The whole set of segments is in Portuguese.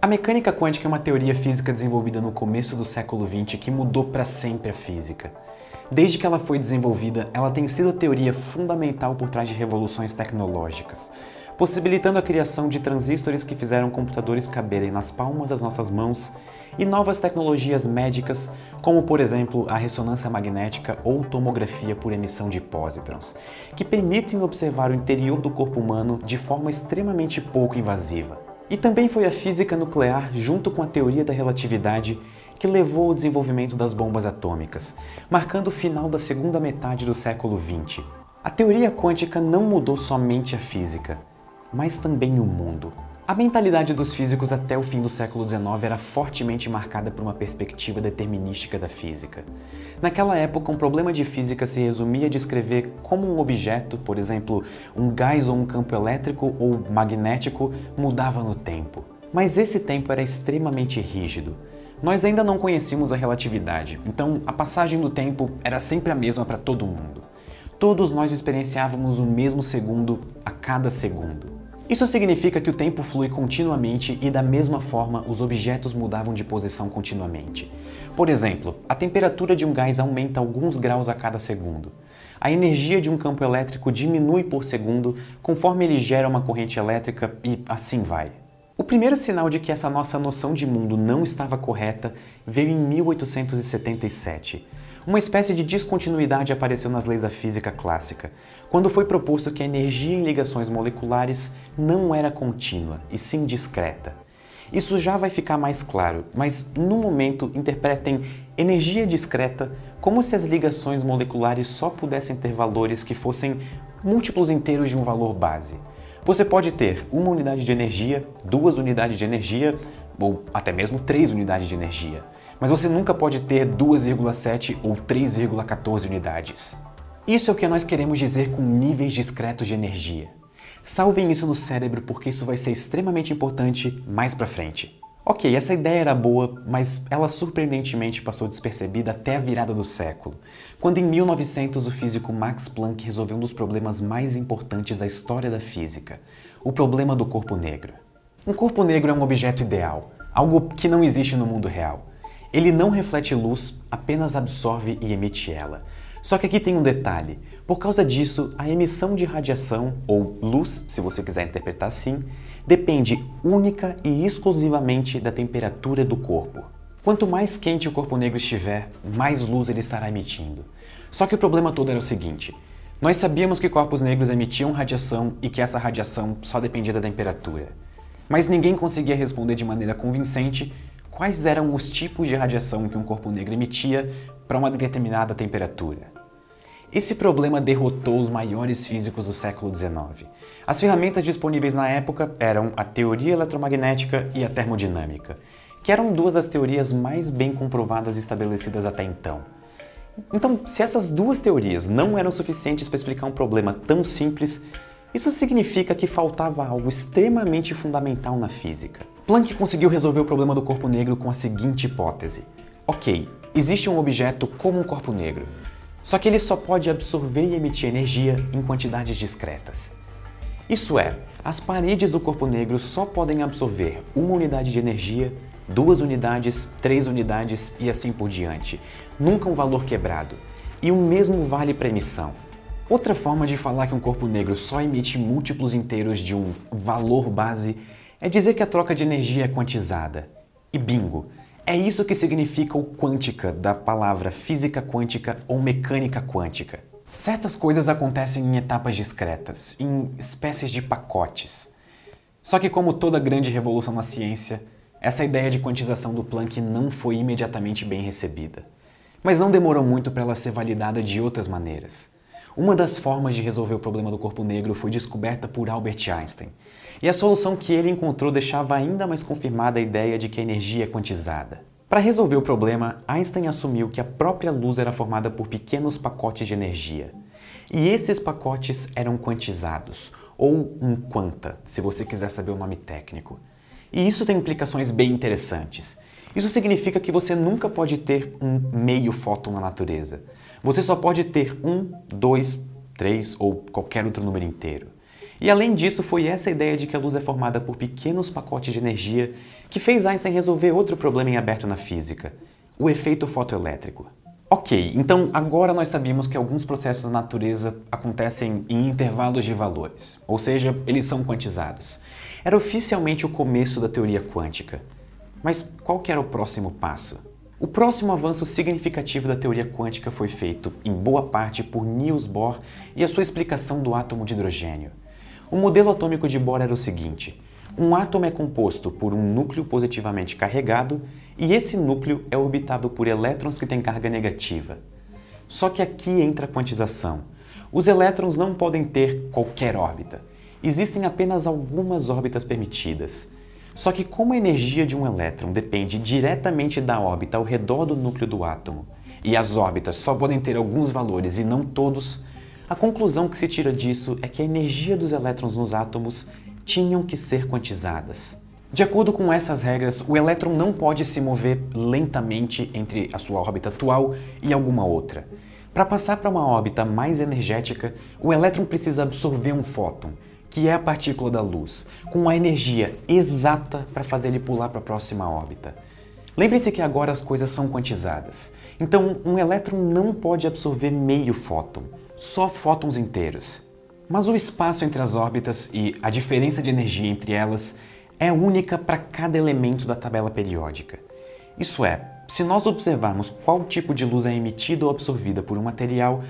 A mecânica quântica é uma teoria física desenvolvida no começo do século XX que mudou para sempre a física. Desde que ela foi desenvolvida, ela tem sido a teoria fundamental por trás de revoluções tecnológicas, possibilitando a criação de transistores que fizeram computadores caberem nas palmas das nossas mãos e novas tecnologias médicas, como por exemplo a ressonância magnética ou tomografia por emissão de pósitrons, que permitem observar o interior do corpo humano de forma extremamente pouco invasiva. E também foi a física nuclear, junto com a teoria da relatividade, que levou ao desenvolvimento das bombas atômicas, marcando o final da segunda metade do século XX. A teoria quântica não mudou somente a física, mas também o mundo. A mentalidade dos físicos até o fim do século XIX era fortemente marcada por uma perspectiva determinística da física. Naquela época, um problema de física se resumia a descrever como um objeto, por exemplo, um gás ou um campo elétrico ou magnético, mudava no tempo. Mas esse tempo era extremamente rígido. Nós ainda não conhecíamos a relatividade, então a passagem do tempo era sempre a mesma para todo mundo. Todos nós experienciávamos o mesmo segundo a cada segundo. Isso significa que o tempo flui continuamente e, da mesma forma, os objetos mudavam de posição continuamente. Por exemplo, a temperatura de um gás aumenta alguns graus a cada segundo. A energia de um campo elétrico diminui por segundo conforme ele gera uma corrente elétrica e assim vai. O primeiro sinal de que essa nossa noção de mundo não estava correta veio em 1877. Uma espécie de descontinuidade apareceu nas leis da física clássica, quando foi proposto que a energia em ligações moleculares não era contínua, e sim discreta. Isso já vai ficar mais claro, mas no momento interpretem energia discreta como se as ligações moleculares só pudessem ter valores que fossem múltiplos inteiros de um valor base. Você pode ter uma unidade de energia, 2 unidades de energia, ou até mesmo 3 unidades de energia. Mas você nunca pode ter 2,7 ou 3,14 unidades. Isso é o que nós queremos dizer com níveis discretos de energia. Salvem isso no cérebro porque isso vai ser extremamente importante mais pra frente. Ok, essa ideia era boa, mas ela surpreendentemente passou despercebida até a virada do século, quando em 1900 o físico Max Planck resolveu um dos problemas mais importantes da história da física, o problema do corpo negro. Um corpo negro é um objeto ideal, algo que não existe no mundo real. Ele não reflete luz, apenas absorve e emite ela. Só que aqui tem um detalhe. Por causa disso, a emissão de radiação, ou luz, se você quiser interpretar assim, depende única e exclusivamente da temperatura do corpo. Quanto mais quente o corpo negro estiver, mais luz ele estará emitindo. Só que o problema todo era o seguinte: nós sabíamos que corpos negros emitiam radiação e que essa radiação só dependia da temperatura. Mas ninguém conseguia responder de maneira convincente quais eram os tipos de radiação que um corpo negro emitia para uma determinada temperatura. Esse problema derrotou os maiores físicos do século XIX. As ferramentas disponíveis na época eram a teoria eletromagnética e a termodinâmica, que eram 2 das teorias mais bem comprovadas e estabelecidas até então. Então, se essas 2 teorias não eram suficientes para explicar um problema tão simples, isso significa que faltava algo extremamente fundamental na física. Planck conseguiu resolver o problema do corpo negro com a seguinte hipótese. Ok, existe um objeto como um corpo negro, só que ele só pode absorver e emitir energia em quantidades discretas. Isso é, as paredes do corpo negro só podem absorver 1 unidade de energia, 2 unidades, 3 unidades e assim por diante. Nunca um valor quebrado. E o mesmo vale para a emissão. Outra forma de falar que um corpo negro só emite múltiplos inteiros de um valor base é dizer que a troca de energia é quantizada. E bingo! É isso que significa o quântica da palavra física quântica ou mecânica quântica. Certas coisas acontecem em etapas discretas, em espécies de pacotes. Só que, como toda grande revolução na ciência, essa ideia de quantização do Planck não foi imediatamente bem recebida. Mas não demorou muito para ela ser validada de outras maneiras. Uma das formas de resolver o problema do corpo negro foi descoberta por Albert Einstein, e a solução que ele encontrou deixava ainda mais confirmada a ideia de que a energia é quantizada. Para resolver o problema, Einstein assumiu que a própria luz era formada por pequenos pacotes de energia, e esses pacotes eram quantizados, ou um quanta, se você quiser saber o nome técnico. E isso tem implicações bem interessantes. Isso significa que você nunca pode ter um meio fóton na natureza. Você só pode ter 1, 2, 3 ou qualquer outro número inteiro. E além disso, foi essa ideia de que a luz é formada por pequenos pacotes de energia que fez Einstein resolver outro problema em aberto na física, o efeito fotoelétrico. Ok, então agora nós sabemos que alguns processos na natureza acontecem em intervalos de valores, ou seja, eles são quantizados. Era oficialmente o começo da teoria quântica. Mas qual que era o próximo passo? O próximo avanço significativo da teoria quântica foi feito, em boa parte, por Niels Bohr e a sua explicação do átomo de hidrogênio. O modelo atômico de Bohr era o seguinte: um átomo é composto por um núcleo positivamente carregado e esse núcleo é orbitado por elétrons que têm carga negativa. Só que aqui entra a quantização. Os elétrons não podem ter qualquer órbita. Existem apenas algumas órbitas permitidas. Só que como a energia de um elétron depende diretamente da órbita ao redor do núcleo do átomo, e as órbitas só podem ter alguns valores e não todos, a conclusão que se tira disso é que a energia dos elétrons nos átomos tinham que ser quantizadas. De acordo com essas regras, o elétron não pode se mover lentamente entre a sua órbita atual e alguma outra. Para passar para uma órbita mais energética, o elétron precisa absorver um fóton, que é a partícula da luz, com a energia exata para fazer ele pular para a próxima órbita. Lembre-se que agora as coisas são quantizadas. Então, um elétron não pode absorver meio fóton, só fótons inteiros. Mas o espaço entre as órbitas e a diferença de energia entre elas é única para cada elemento da tabela periódica. Isso é, se nós observarmos qual tipo de luz é emitida ou absorvida por um material,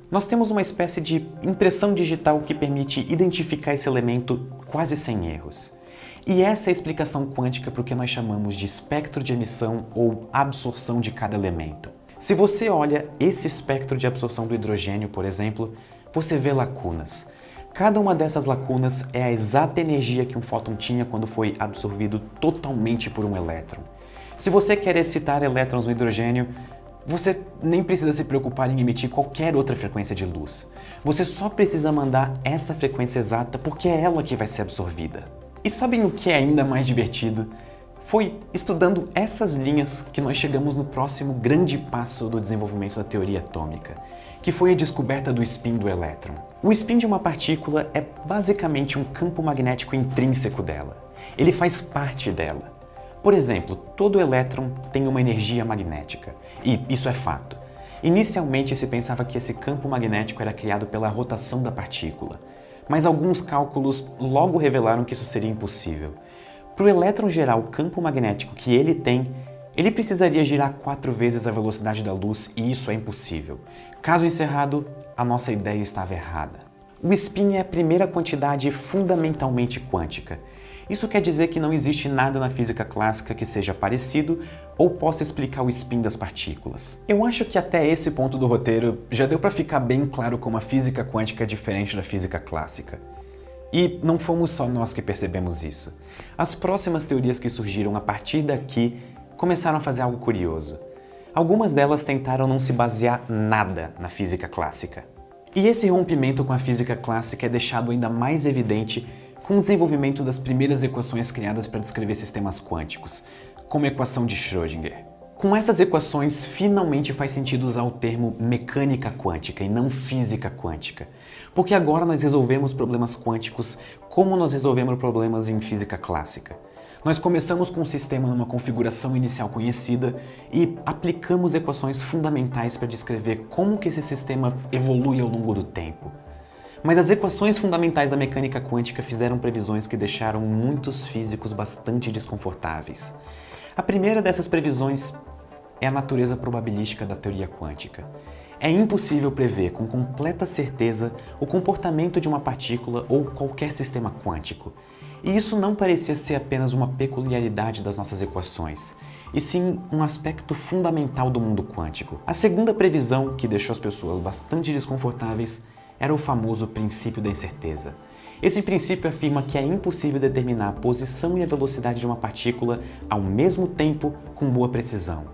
nós temos uma espécie de impressão digital que permite identificar esse elemento quase sem erros. E essa é a explicação quântica para o que nós chamamos de espectro de emissão ou absorção de cada elemento. Se você olha esse espectro de absorção do hidrogênio, por exemplo, você vê lacunas. Cada uma dessas lacunas é a exata energia que um fóton tinha quando foi absorvido totalmente por um elétron. Se você quer excitar elétrons no hidrogênio, você nem precisa se preocupar em emitir qualquer outra frequência de luz. Você só precisa mandar essa frequência exata porque é ela que vai ser absorvida. E sabem o que é ainda mais divertido? Foi estudando essas linhas que nós chegamos no próximo grande passo do desenvolvimento da teoria atômica, que foi a descoberta do spin do elétron. O spin de uma partícula é basicamente um campo magnético intrínseco dela. Ele faz parte dela. Por exemplo, todo elétron tem uma energia magnética, e isso é fato. Inicialmente se pensava que esse campo magnético era criado pela rotação da partícula, mas alguns cálculos logo revelaram que isso seria impossível. Para o elétron gerar o campo magnético que ele tem, ele precisaria girar 4 vezes a velocidade da luz e isso é impossível. Caso encerrado, a nossa ideia estava errada. O spin é a primeira quantidade fundamentalmente quântica. Isso quer dizer que não existe nada na física clássica que seja parecido ou possa explicar o spin das partículas. Eu acho que até esse ponto do roteiro já deu para ficar bem claro como a física quântica é diferente da física clássica. E não fomos só nós que percebemos isso. As próximas teorias que surgiram a partir daqui começaram a fazer algo curioso. Algumas delas tentaram não se basear nada na física clássica. E esse rompimento com a física clássica é deixado ainda mais evidente com o desenvolvimento das primeiras equações criadas para descrever sistemas quânticos, como a equação de Schrödinger. Com essas equações, finalmente faz sentido usar o termo mecânica quântica e não física quântica, porque agora nós resolvemos problemas quânticos como nós resolvemos problemas em física clássica. Nós começamos com um sistema numa configuração inicial conhecida e aplicamos equações fundamentais para descrever como que esse sistema evolui ao longo do tempo. Mas as equações fundamentais da mecânica quântica fizeram previsões que deixaram muitos físicos bastante desconfortáveis. A primeira dessas previsões é a natureza probabilística da teoria quântica. É impossível prever com completa certeza o comportamento de uma partícula ou qualquer sistema quântico. E isso não parecia ser apenas uma peculiaridade das nossas equações, e sim um aspecto fundamental do mundo quântico. A segunda previsão, que deixou as pessoas bastante desconfortáveis, era o famoso princípio da incerteza. Esse princípio afirma que é impossível determinar a posição e a velocidade de uma partícula ao mesmo tempo com boa precisão.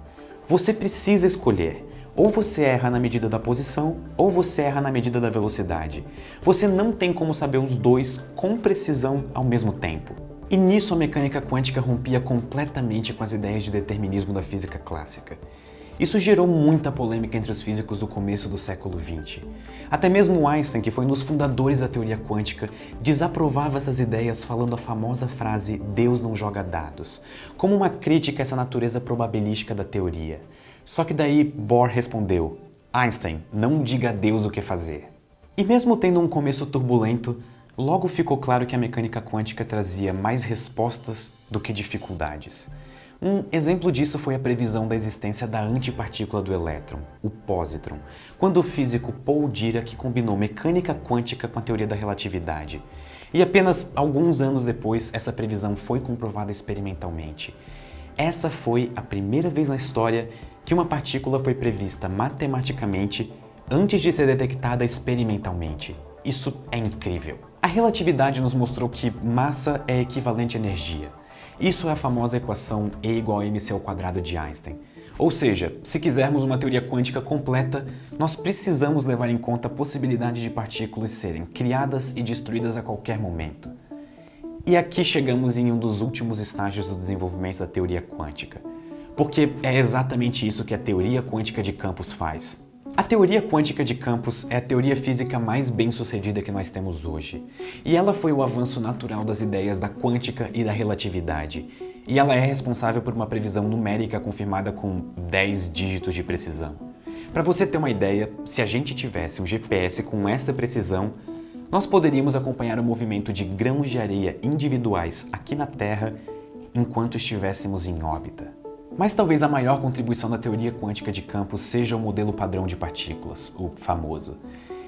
Você precisa escolher. Ou você erra na medida da posição, ou você erra na medida da velocidade. Você não tem como saber os dois com precisão ao mesmo tempo. E nisso a mecânica quântica rompia completamente com as ideias de determinismo da física clássica. Isso gerou muita polêmica entre os físicos do começo do século XX. Até mesmo Einstein, que foi um dos fundadores da teoria quântica, desaprovava essas ideias falando a famosa frase "Deus não joga dados", como uma crítica a essa natureza probabilística da teoria. Só que daí Bohr respondeu: "Einstein, não diga a Deus o que fazer". E mesmo tendo um começo turbulento, logo ficou claro que a mecânica quântica trazia mais respostas do que dificuldades. Um exemplo disso foi a previsão da existência da antipartícula do elétron, o pósitron, quando o físico Paul Dirac combinou mecânica quântica com a teoria da relatividade. E apenas alguns anos depois, essa previsão foi comprovada experimentalmente. Essa foi a primeira vez na história que uma partícula foi prevista matematicamente antes de ser detectada experimentalmente. Isso é incrível. A relatividade nos mostrou que massa é equivalente a energia. Isso é a famosa equação E igual a mc² de Einstein. Ou seja, se quisermos uma teoria quântica completa, nós precisamos levar em conta a possibilidade de partículas serem criadas e destruídas a qualquer momento. E aqui chegamos em um dos últimos estágios do desenvolvimento da teoria quântica. Porque é exatamente isso que a teoria quântica de campos faz. A teoria quântica de campos é a teoria física mais bem-sucedida que nós temos hoje. E ela foi o avanço natural das ideias da quântica e da relatividade. E ela é responsável por uma previsão numérica confirmada com 10 dígitos de precisão. Para você ter uma ideia, se a gente tivesse um GPS com essa precisão, nós poderíamos acompanhar o movimento de grãos de areia individuais aqui na Terra enquanto estivéssemos em órbita. Mas talvez a maior contribuição da teoria quântica de campos seja o modelo padrão de partículas, o famoso.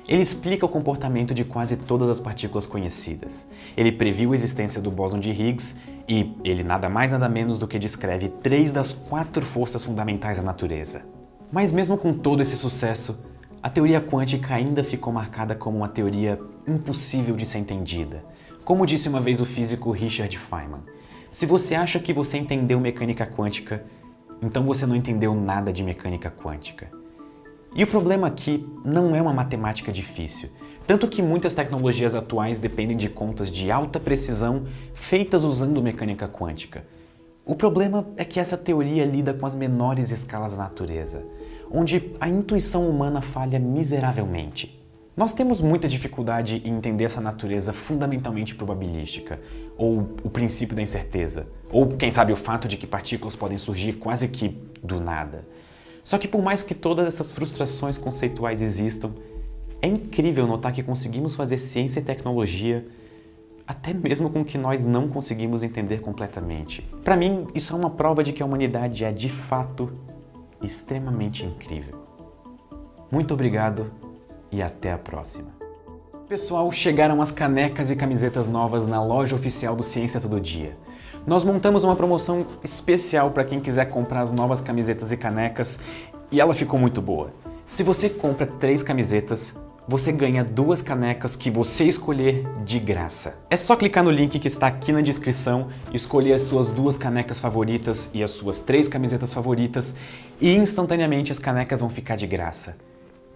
Ele explica o comportamento de quase todas as partículas conhecidas. Ele previu a existência do bóson de Higgs e ele nada mais nada menos do que descreve 3 das 4 forças fundamentais da natureza. Mas mesmo com todo esse sucesso, a teoria quântica ainda ficou marcada como uma teoria impossível de ser entendida. Como disse uma vez o físico Richard Feynman, se você acha que você entendeu mecânica quântica, então você não entendeu nada de mecânica quântica. E o problema aqui não é uma matemática difícil, tanto que muitas tecnologias atuais dependem de contas de alta precisão feitas usando mecânica quântica. O problema é que essa teoria lida com as menores escalas da natureza, onde a intuição humana falha miseravelmente. Nós temos muita dificuldade em entender essa natureza fundamentalmente probabilística, ou o princípio da incerteza, ou quem sabe o fato de que partículas podem surgir quase que do nada. Só que por mais que todas essas frustrações conceituais existam, é incrível notar que conseguimos fazer ciência e tecnologia até mesmo com o que nós não conseguimos entender completamente. Para mim, isso é uma prova de que a humanidade é de fato extremamente incrível. Muito obrigado e até a próxima. Pessoal, chegaram as canecas e camisetas novas na loja oficial do Ciência Todo Dia. Nós montamos uma promoção especial para quem quiser comprar as novas camisetas e canecas e ela ficou muito boa. Se você compra 3 camisetas, você ganha 2 canecas que você escolher de graça. É só clicar no link que está aqui na descrição, escolher as suas 2 canecas favoritas e as suas 3 camisetas favoritas e instantaneamente as canecas vão ficar de graça.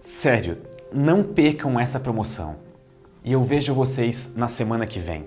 Sério, não percam essa promoção. E eu vejo vocês na semana que vem.